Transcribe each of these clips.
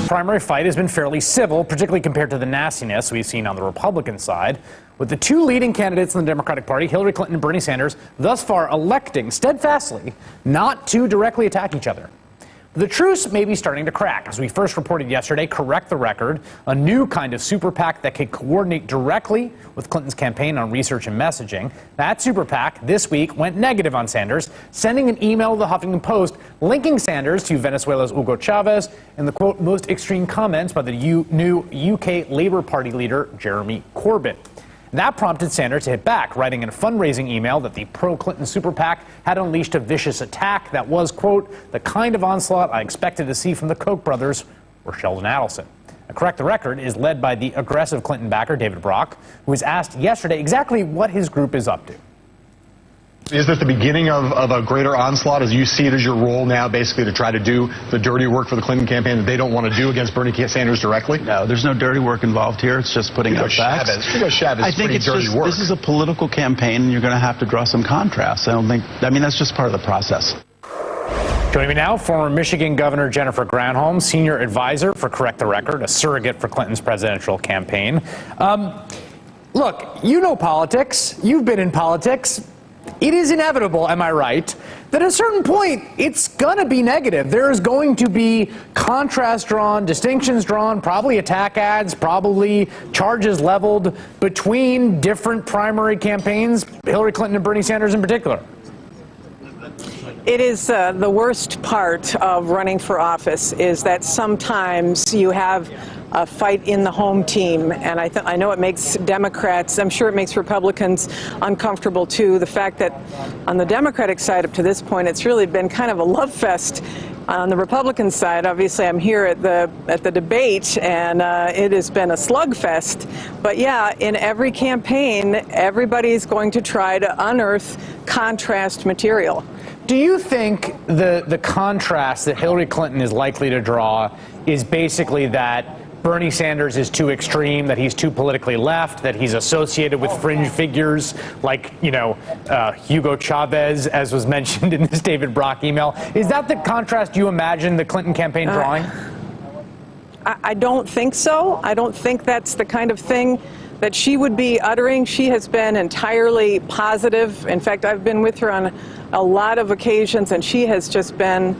Primary fight has been fairly civil, particularly compared to the nastiness we've seen on the Republican side, with the two leading candidates in the Democratic Party, Hillary Clinton and Bernie Sanders, thus far electing steadfastly not to directly attack each other. The truce may be starting to crack. As we first reported yesterday, Correct the Record, a new kind of super PAC that could coordinate directly with Clinton's campaign on research and messaging. That super PAC this week went negative on Sanders, sending an email to the Huffington Post linking Sanders to Venezuela's Hugo Chavez and the, quote, most extreme comments by the new UK Labour Party leader, Jeremy Corbyn. That prompted Sanders to hit back, writing in a fundraising email that the pro-Clinton super PAC had unleashed a vicious attack that was, quote, the kind of onslaught I expected to see from the Koch brothers or Sheldon Adelson. Correct the Record is led by the aggressive Clinton backer, David Brock, who was asked yesterday exactly what his group is up to. Is this the beginning of a greater onslaught as you see it as your role now basically to try to do the dirty work for the Clinton campaign that they don't want to do against Bernie Sanders directly? No, there's no dirty work involved here. It's just putting out facts. Chavez I think it's just, this is a political campaign and you're going to have to draw some contrasts. I mean, that's just part of the process. Joining me now, former Michigan Governor Jennifer Granholm, senior advisor for Correct the Record, a surrogate for Clinton's presidential campaign. Look, you know politics. You've been in politics. It is inevitable, am I right, that at a certain point, it's going to be negative. There is going to be contrast drawn, distinctions drawn, probably attack ads, probably charges leveled between different primary campaigns, Hillary Clinton and Bernie Sanders in particular. It is the worst part of running for office is that sometimes you have a fight in the home team, and I know it makes Democrats, I'm sure it makes Republicans uncomfortable too. The fact that on the Democratic side up to this point, it's really been kind of a love fest. On the Republican side, obviously, I'm here at the debate, and it has been a slugfest. But yeah, in every campaign, everybody's going to try to unearth contrast material. Do you think the contrast that Hillary Clinton is likely to draw is basically that Bernie Sanders is too extreme, that he's too politically left, that he's associated with fringe figures like, you know, Hugo Chavez, as was mentioned in this David Brock email? Is that the contrast you imagine the Clinton campaign drawing? I don't think so. I don't think that's the kind of thing that she would be uttering. She has been entirely positive. In fact, I've been with her on a lot of occasions, and she has just been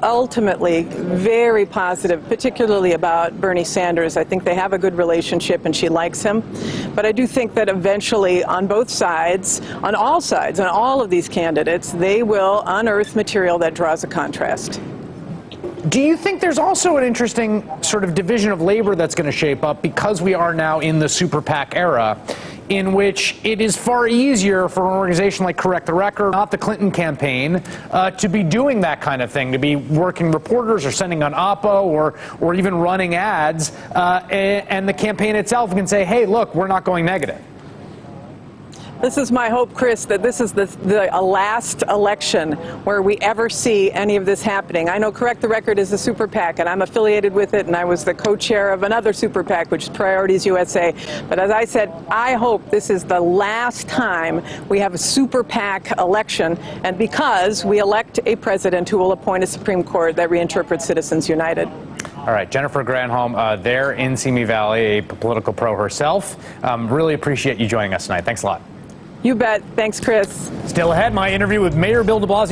ultimately very positive, particularly about Bernie Sanders. I think they have a good relationship and she likes him. But I do think that eventually on both sides, on all of these candidates, they will unearth material that draws a contrast. Do you think there's also an interesting sort of division of labor that's going to shape up because we are now in the super PAC era, in which it is far easier for an organization like Correct the Record, not the Clinton campaign, to be doing that kind of thing, to be working reporters or sending on Oppo or even running ads, and the campaign itself can say, hey, look, we're not going negative? This is my hope, Chris, that this is the last election where we ever see any of this happening. I know Correct the Record is a super PAC, and I'm affiliated with it, and I was the co-chair of another super PAC, which is Priorities USA. But as I said, I hope this is the last time we have a super PAC election, and because we elect a president who will appoint a Supreme Court that reinterprets Citizens United. All right, Jennifer Granholm there in Simi Valley, a political pro herself. Really appreciate you joining us tonight. Thanks a lot. You bet. Thanks, Chris. Still ahead, my interview with Mayor Bill de Blasio.